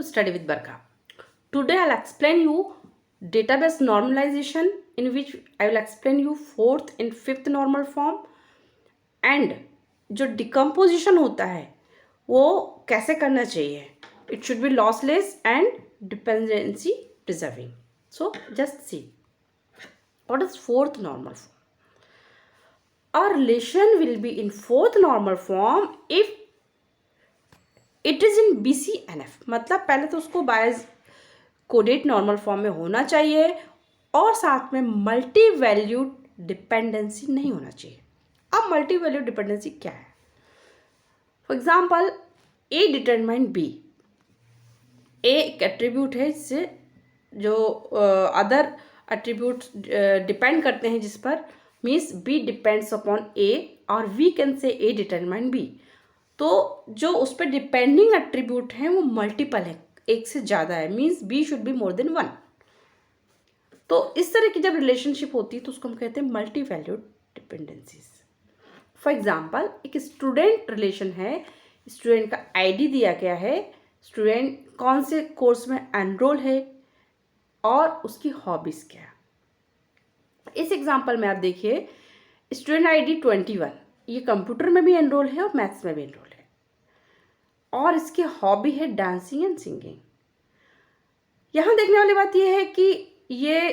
Study with Barka. Today I'll explain you database normalization, in which I will explain you fourth and fifth normal form, and जो decomposition होता है वो कैसे करना चाहिए. It should be lossless and dependency preserving. So just see what is fourth normal form. A relation will be in fourth normal form if it is in BCNF. मतलब पहले तो उसको बायस कोडेड नॉर्मल फॉर्म में होना चाहिए और साथ में मल्टी वैल्यूड डिपेंडेंसी नहीं होना चाहिए. अब मल्टी वैल्यूड डिपेंडेंसी क्या है? For example A determine B. A एक एट्रीब्यूट है जिससे जो अदर एट्रीब्यूट डिपेंड करते हैं जिस पर, मीन्स बी डिपेंड्स अपॉन ए और we can say A determine B. तो जो उस पर डिपेंडिंग एट्रीब्यूट हैं वो मल्टीपल है, एक से ज़्यादा है, means be should be more than one. तो इस तरह की जब रिलेशनशिप होती है तो उसको हम कहते हैं multi valued dependencies. For example एक स्टूडेंट रिलेशन है, स्टूडेंट का आईडी दिया गया है, स्टूडेंट कौन से कोर्स में एनरोल है और उसकी हॉबीज़ क्या है. इस एग्जाम्पल में आप देखिए स्टूडेंट आईडी 21, ये कंप्यूटर में भी एनरोल है और मैथ्स में भी एनरोल है और इसकी हॉबी है डांसिंग एंड सिंगिंग. यहाँ देखने वाली बात यह है कि ये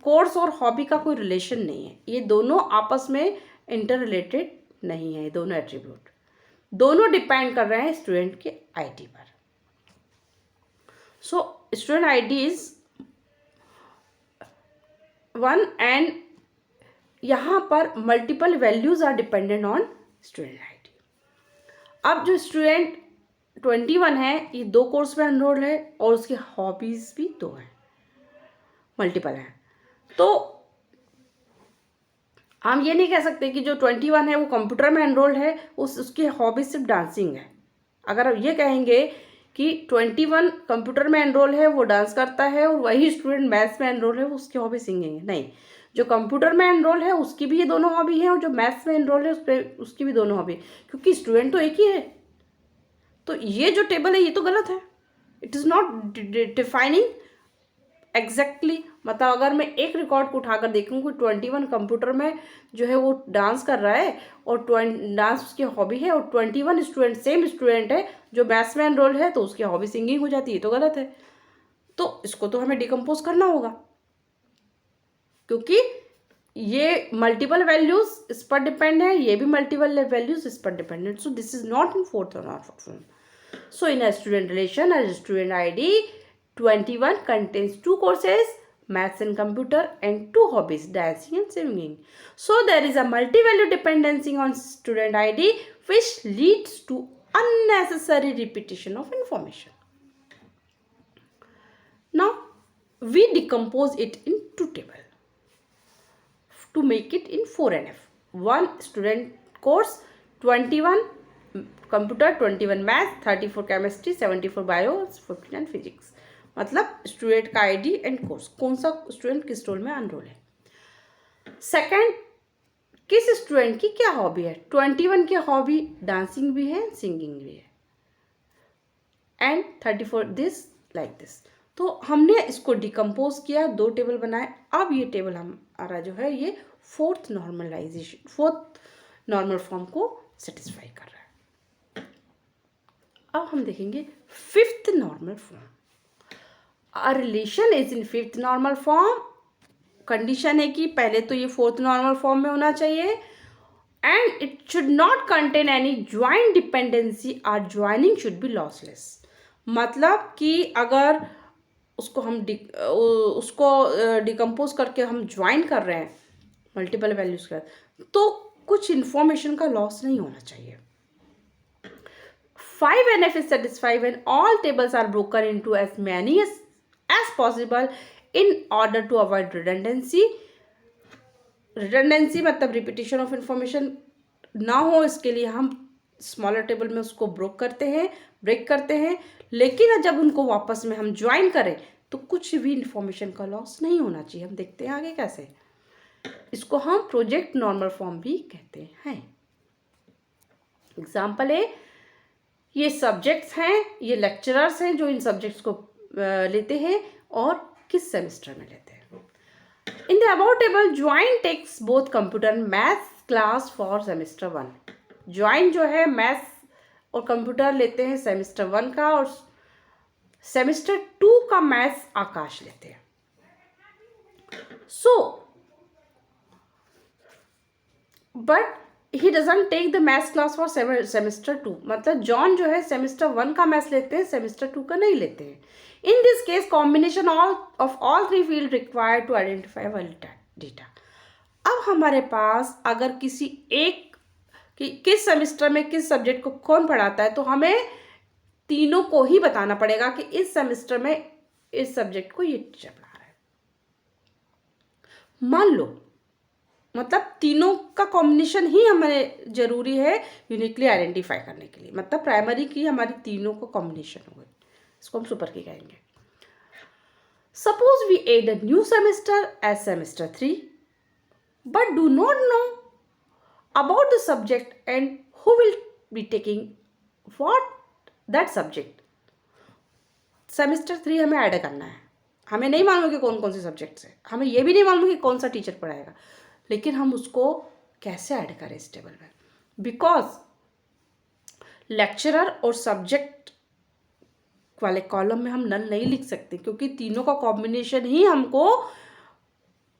कोर्स और हॉबी का कोई रिलेशन नहीं है, ये दोनों आपस में इंटर रिलेटेड नहीं है. दोनों एट्रीब्यूट दोनों डिपेंड कर रहे हैं स्टूडेंट के आईडी पर. So student ID is one and यहाँ पर multiple values are dependent on student ID. अब जो स्टूडेंट 21 है ये 2 कोर्स में एनरोल है और उसकी हॉबीज़ भी 2 हैं, मल्टीपल हैं. तो हम ये नहीं कह सकते कि जो 21 है वो कंप्यूटर में एनरोल्ड है, उसकी हॉबीज सिर्फ डांसिंग है. अगर आप ये कहेंगे कि 21 कंप्यूटर में एनरोल है वो डांस करता है और वही स्टूडेंट मैथ्स में एनरोल है उसकी हॉबी सिंगिंग है, नहीं. जो कंप्यूटर में एनरोल है उसकी भी ये दोनों हॉबी है और जो मैथ्स में एनरोल है उसकी भी दोनों हॉबी, क्योंकि स्टूडेंट तो एक ही है. तो ये जो टेबल है ये तो गलत है. It is not defining exactly. मतलब अगर मैं एक रिकॉर्ड को उठाकर देखूँ कि 21 कंप्यूटर में जो है वो डांस कर रहा है और डांस उसकी हॉबी है और 21 स्टूडेंट सेम स्टूडेंट है जो मैथ्स में एनरोल है तो उसकी हॉबी सिंगिंग हो जाती है, तो गलत है. तो इसको तो हमें डिकम्पोज करना होगा क्योंकि ये मल्टीपल वैल्यूज इस पर डिपेंड है, ये भी मल्टीपल वैल्यूज इस पर dependent. So this is not in fourth normal form. So in a student relation, a student ID 21 contains 2 courses, maths and computer, and 2 hobbies, dancing and singing. So there is a multi-value dependency on student ID which leads to unnecessary repetition of information. Now we decompose it in 2 tables to make it in 4NF. One student course 21 computer, 21 math, 34 chemistry, 74 bio, 59 physics. मतलब student का ID and course, कौन सा student किस role में enrol है. Second, किस student की क्या हॉबी है. 21 की हॉबी डांसिंग भी है, सिंगिंग भी है, एंड 34 दिस लाइक दिस. तो हमने इसको डिकम्पोज किया, 2 टेबल बनाए. अब ये टेबल हमारा जो है ये फोर्थ नॉर्मल फॉर्म को सेटिस्फाई कर रहा है. अब हम देखेंगे fifth normal form. A relation is in fifth normal form. Condition है कि पहले तो ये फोर्थ नॉर्मल फॉर्म में होना चाहिए and it should not contain any join dependency और ज्वाइनिंग शुड बी लॉसलेस. मतलब कि अगर उसको हम डिकम्पोज करके हम ज्वाइन कर रहे हैं मल्टीपल वैल्यूज का, तो कुछ इंफॉर्मेशन का लॉस नहीं होना चाहिए. 5NF is satisfied when all tables are broken into as many as possible in order to avoid redundancy. Redundancy मतलब repetition of information ना हो, इसके लिए हम स्मॉलर टेबल में उसको ब्रेक करते हैं. लेकिन जब उनको वापस में हम ज्वाइन करें तो कुछ भी इंफॉर्मेशन का लॉस नहीं होना चाहिए. हम देखते हैं आगे कैसे. इसको हम प्रोजेक्ट नॉर्मल फॉर्म भी कहते हैं. एग्जाम्पल है, ये सब्जेक्ट्स हैं, ये लेक्चरर्स हैं जो इन सब्जेक्ट्स को लेते हैं और किस सेमेस्टर में लेते हैं। In the about table John takes both computer and maths class for semester 1। John जो है मैथ्स और कंप्यूटर लेते हैं सेमेस्टर 1 का, और सेमेस्टर 2 का मैथ्स आकाश लेते हैं। So but he doesn't take the maths class for semester 2, मतलब जॉन जो है सेमेस्टर 1 का मैथ्स लेते हैं, सेमेस्टर 2 का नहीं लेते हैं। In this case combination of all three field required to identify valid data. अब हमारे पास अगर किसी एक कि किस सेमेस्टर में किस सब्जेक्ट को कौन पढ़ाता है, तो हमें तीनों को ही बताना पड़ेगा कि इस सेमेस्टर में इस सब्जेक्ट को ये टीचर पढ़ा रहा है। मान लो मतलब तीनों का कॉम्बिनेशन ही हमें जरूरी है यूनिकली आइडेंटिफाई करने के लिए, मतलब प्राइमरी की हमारी तीनों का कॉम्बिनेशन हो गई, इसको हम सुपर की कहेंगे। Suppose we add a new semester as semester 3 but do not know about the subject and who will be taking what that subject. Semester 3 हमें ऐड करना है, हमें नहीं मालूम कि कौन कौन से सब्जेक्ट्स हैं, हमें ये भी नहीं मालूम कि कौन सा टीचर पढ़ाएगा, लेकिन हम उसको कैसे ऐड करें इस टेबल में। बिकॉज लेक्चरर और सब्जेक्ट वाले कॉलम में हम नल नहीं लिख सकते, क्योंकि तीनों का कॉम्बिनेशन ही हमको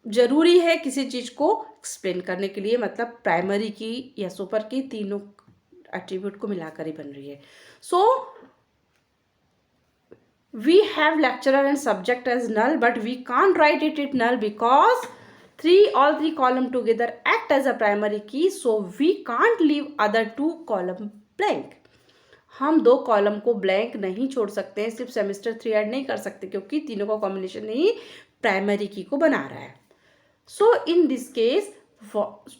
जरूरी है किसी चीज को एक्सप्लेन करने के लिए, मतलब प्राइमरी की या सुपर की तीनों एट्रीब्यूट को मिलाकर ही बन रही है। सो we have lecturer and subject as null, but we can't write it null because all three column together act as a primary key, so we can't leave other two column blank। हम दो column को blank नहीं छोड़ सकते हैं, सिर्फ semester 3 add नहीं कर सकते, क्योंकि तीनों का कॉम्बिनेशन ही प्राइमरी की को बना रहा है। So in this case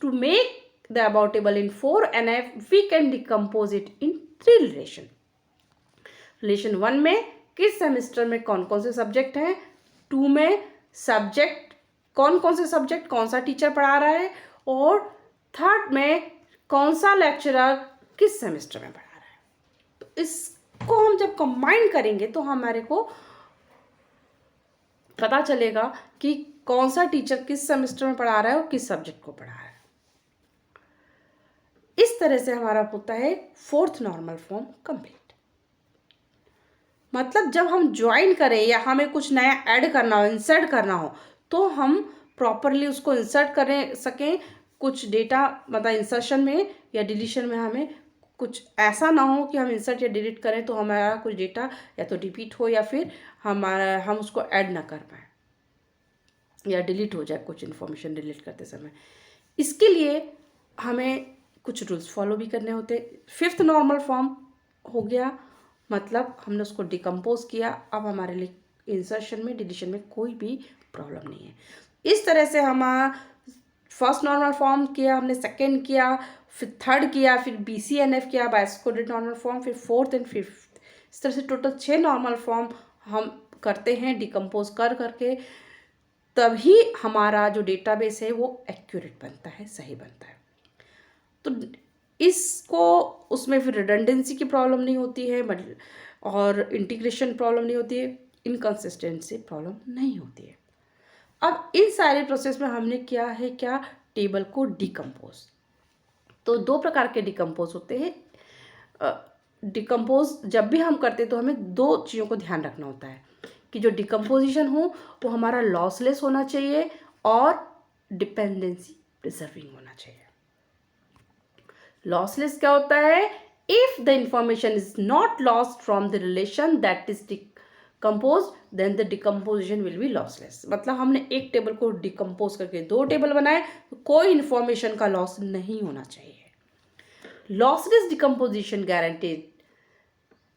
to make the about table in 4 NF we can decompose it in 3 relation. Relation 1 में किस सेमेस्टर में कौन कौन से सब्जेक्ट हैं, 2 में सब्जेक्ट कौन कौन से सब्जेक्ट कौन सा टीचर पढ़ा रहा है, और 3rd में कौन सा लेक्चरर किस सेमेस्टर में पढ़ा रहा है। तो इसको हम जब कंबाइन करेंगे तो हमारे को पता चलेगा कि कौन सा टीचर किस सेमेस्टर में पढ़ा रहा है और किस सब्जेक्ट को पढ़ा रहा है। इस तरह से हमारा होता है 4th नॉर्मल फॉर्म कंप्लीट। मतलब जब हम ज्वाइन करें या हमें कुछ नया ऐड करना हो, इंसर्ट करना हो, तो हम प्रॉपरली उसको इंसर्ट करें सकें। कुछ डेटा मतलब इंसर्शन में या डिलीशन में हमें कुछ ऐसा ना हो कि हम इंसर्ट या डिलीट करें तो हमारा कुछ डेटा या तो रिपीट हो या फिर हम उसको ऐड ना कर पाए या डिलीट हो जाए कुछ इन्फॉर्मेशन डिलीट करते समय। इसके लिए हमें कुछ रूल्स फॉलो भी करने होते। 5th नॉर्मल फॉर्म हो गया, मतलब हमने उसको डिकम्पोज किया, अब हमारे लिए इंसर्शन में डिलीशन में कोई भी प्रॉब्लम नहीं है। इस तरह से हम 1st नॉर्मल फॉर्म किया, हमने 2nd किया, फिर 3rd किया, फिर BCNF किया बायस कोडेड नॉर्मल फॉर्म, फिर 4th एंड 5th। इस तरह से टोटल 6 नॉर्मल फॉर्म हम करते हैं डिकम्पोज कर करके, तभी हमारा जो डेटाबेस है वो एक्यूरेट बनता है, सही बनता है। तो इसको उसमें फिर रिडंडेंसी की प्रॉब्लम नहीं होती है और इंटीग्रेशन प्रॉब्लम नहीं होती है, इनकन्सिस्टेंसी प्रॉब्लम नहीं होती है। अब इन सारे प्रोसेस में हमने किया है क्या, टेबल को डिकम्पोज। तो 2 प्रकार के डिकम्पोज होते हैं। डिकम्पोज जब भी हम करते हैं तो हमें 2 चीज़ों को ध्यान रखना होता है कि जो डिकम्पोजिशन हो वो हमारा लॉसलेस होना चाहिए और डिपेंडेंसी प्रिजर्विंग होना चाहिए। लॉसलेस क्या होता है, if the information is not lost from the relation that is decompose then the decomposition will be lossless. मतलब हमने एक टेबल को डिकम्पोज करके 2 टेबल बनाए तो कोई इंफॉर्मेशन का लॉस नहीं होना चाहिए। Lossless decomposition guaranteed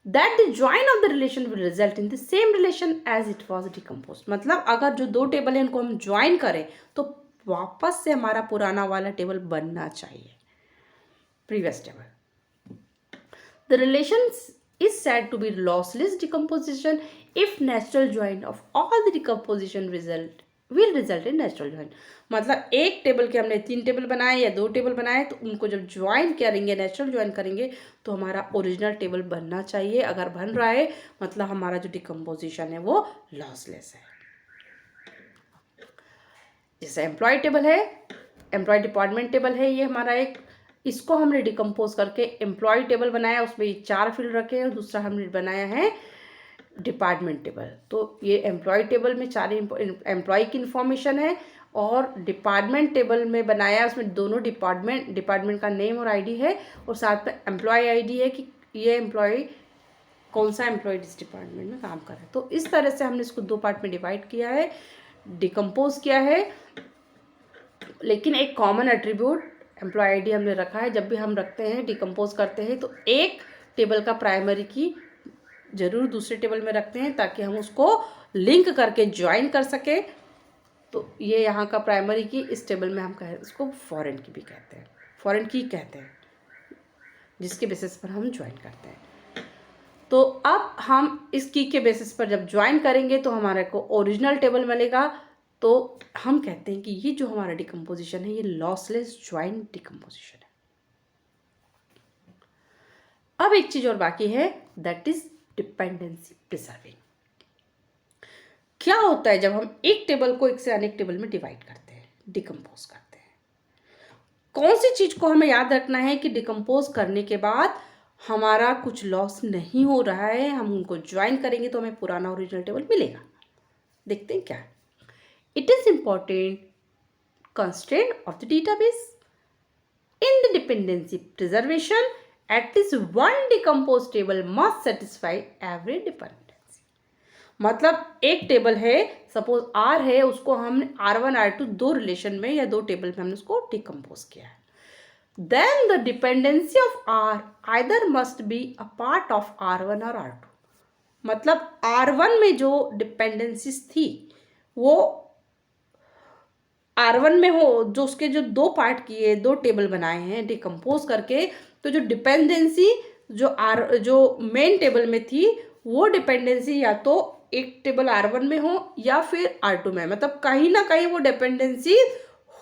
that the join of the relation will result in the same relation as it was decomposed। मतलब अगर जो 2 टेबल है इनको हम ज्वाइन करें तो वापस से हमारा पुराना वाला टेबल बनना चाहिए, previous table। The relation is said to be lossless decomposition if natural join of all the decomposition result will result in natural join. मतलब एक टेबल के हमने 3 टेबल बनाए या 2 टेबल बनाए, तो उनको जब ज्वाइन करेंगे, नेचुरल ज्वाइन करेंगे, तो हमारा ओरिजिनल टेबल बनना चाहिए। अगर बन रहा है मतलब हमारा जो डिकम्पोजिशन है वो लॉसलेस है। जैसे एम्प्लॉय टेबल है, एम्प्लॉय डिपार्टमेंट टेबल है, ये हमारा एक, इसको हमने डिकम्पोज करके एम्प्लॉय टेबल बनाया, उसमें 4 फील्ड रखे, और दूसरा हमने बनाया है डिपार्टमेंट टेबल। तो ये एम्प्लॉय टेबल में 4 एम्प्लॉय की इन्फॉर्मेशन है, और डिपार्टमेंट टेबल में बनाया, उसमें दोनों डिपार्टमेंट का नेम और आईडी है, और साथ में एम्प्लॉय आईडी है कि ये एम्प्लॉय कौन सा एम्प्लॉय इस डिपार्टमेंट में काम कर रहा है। तो इस तरह से हमने इसको 2 पार्ट में डिवाइड किया है, डिकम्पोज किया है। लेकिन एक कॉमन एट्रीब्यूट एम्प्लॉय आईडी हमने रखा है। जब भी हम रखते हैं, डिकम्पोज करते हैं, तो एक टेबल का प्राइमरी की जरूर दूसरे टेबल में रखते हैं, ताकि हम उसको लिंक करके ज्वाइन कर सकें। तो ये यहाँ का प्राइमरी की, इस टेबल में हम इसको फॉरेन की भी कहते हैं, फॉरेन की कहते हैं, जिसके बेसिस पर हम ज्वाइन करते हैं। तो अब हम इस की के बेसिस पर जब ज्वाइन करेंगे तो हमारे को ओरिजिनल टेबल मिलेगा। तो हम कहते हैं कि ये जो हमारा डिकम्पोजिशन है, ये लॉसलेस ज्वाइन डिकम्पोजिशन है। अब एक चीज और बाकी है, दैट इज डिपेंडेंसी प्रिजर्विंग। क्या होता है जब हम एक टेबल को एक से अनेक टेबल में डिवाइड करते हैं, डिकम्पोज करते हैं? कौन सी चीज को हमें याद रखना है कि डिकम्पोज करने के बाद हमारा कुछ लॉस नहीं हो रहा है, हम उनको ज्वाइन करेंगे तो हमें पुराना ओरिजिनल टेबल मिलेगा। देखते हैं क्या। It is important constraint of the database. In the dependency preservation, at least one decomposed table must satisfy every dependency. मतलब एक टेबल है, सपोज R है, उसको हमने R1 R2 दो रिलेशन में या दो टेबल में हमने उसको डिकम्पोज किया है। Then the dependency of R either must be a part of R1 or R2. मतलब R1 में जो डिपेंडेंसीज थी वो R1 में हो, जो उसके जो 2 पार्ट किए, 2 टेबल बनाए हैं डिकम्पोज करके, तो जो डिपेंडेंसी जो मेन टेबल में थी, वो डिपेंडेंसी या तो एक टेबल R1 में हो या फिर R2 में, मतलब कहीं ना कहीं वो डिपेंडेंसी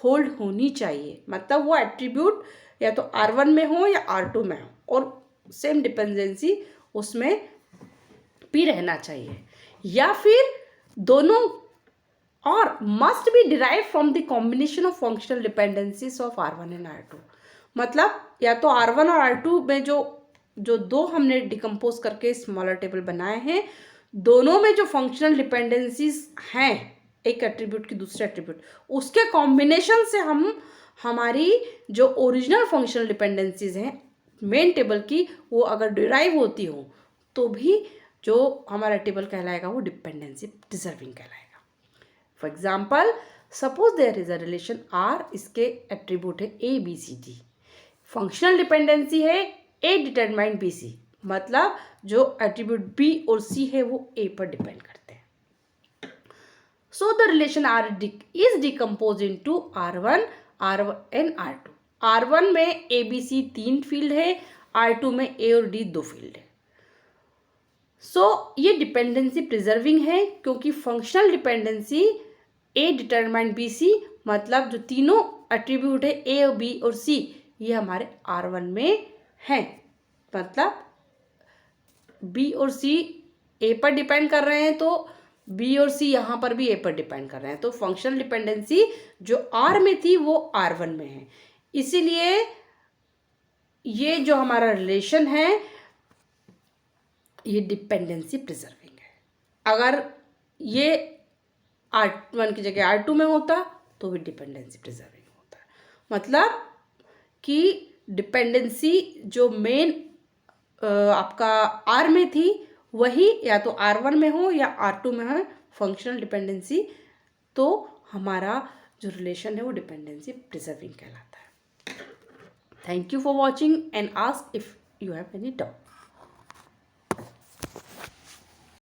होल्ड होनी चाहिए। मतलब वो एट्रीब्यूट या तो R1 में हो या R2 में हो, और सेम डिपेंडेंसी उसमें भी रहना चाहिए, या फिर दोनों, और must be derived from the combination of functional dependencies of R1 and R2। मतलब या तो R1 और R2 में जो दो हमने डिकम्पोज करके स्मॉलर टेबल बनाए हैं, दोनों में जो फंक्शनल डिपेंडेंसीज हैं, एक एट्रीब्यूट की दूसरे एट्रीब्यूट, उसके कॉम्बिनेशन से हम हमारी जो ओरिजिनल फंक्शनल डिपेंडेंसीज हैं मेन टेबल की, वो अगर डिराइव होती हो तो भी जो हमारा टेबल कहलाएगा वो डिपेंडेंसी प्रिजर्विंग कहलाएगा। For example, suppose there is a relation R, इसके एट्रीब्यूट है A B C D, functional dependency है A डिटरमाइन B C, मतलब जो एट्रीब्यूट B और C है वो A पर डिपेंड करते हैं। So the relation R is decompose into R1 and R2। R1 में A B C 3 फील्ड है, R2 में A और D 2 फील्ड है। सो ये डिपेंडेंसी प्रिजर्विंग है, क्योंकि functional dependency A determine B C, मतलब जो तीनों एट्रीब्यूट है A और B और C, ये हमारे R1 में हैं। मतलब B और C A पर डिपेंड कर रहे हैं, तो B और C यहाँ पर भी A पर डिपेंड कर रहे हैं। तो फंक्शनल डिपेंडेंसी जो R में थी वो R1 में है, इसीलिए ये जो हमारा रिलेशन है ये डिपेंडेंसी प्रिजर्विंग है। अगर ये R1 की जगह R2 में होता तो भी डिपेंडेंसी प्रिजर्विंग होता है। मतलब कि डिपेंडेंसी जो मेन आपका R में थी वही या तो R1 में हो या R2 में हो फंक्शनल डिपेंडेंसी, तो हमारा जो रिलेशन है वो डिपेंडेंसी प्रिजर्विंग कहलाता है। Thank you for watching and ask if you have any doubt.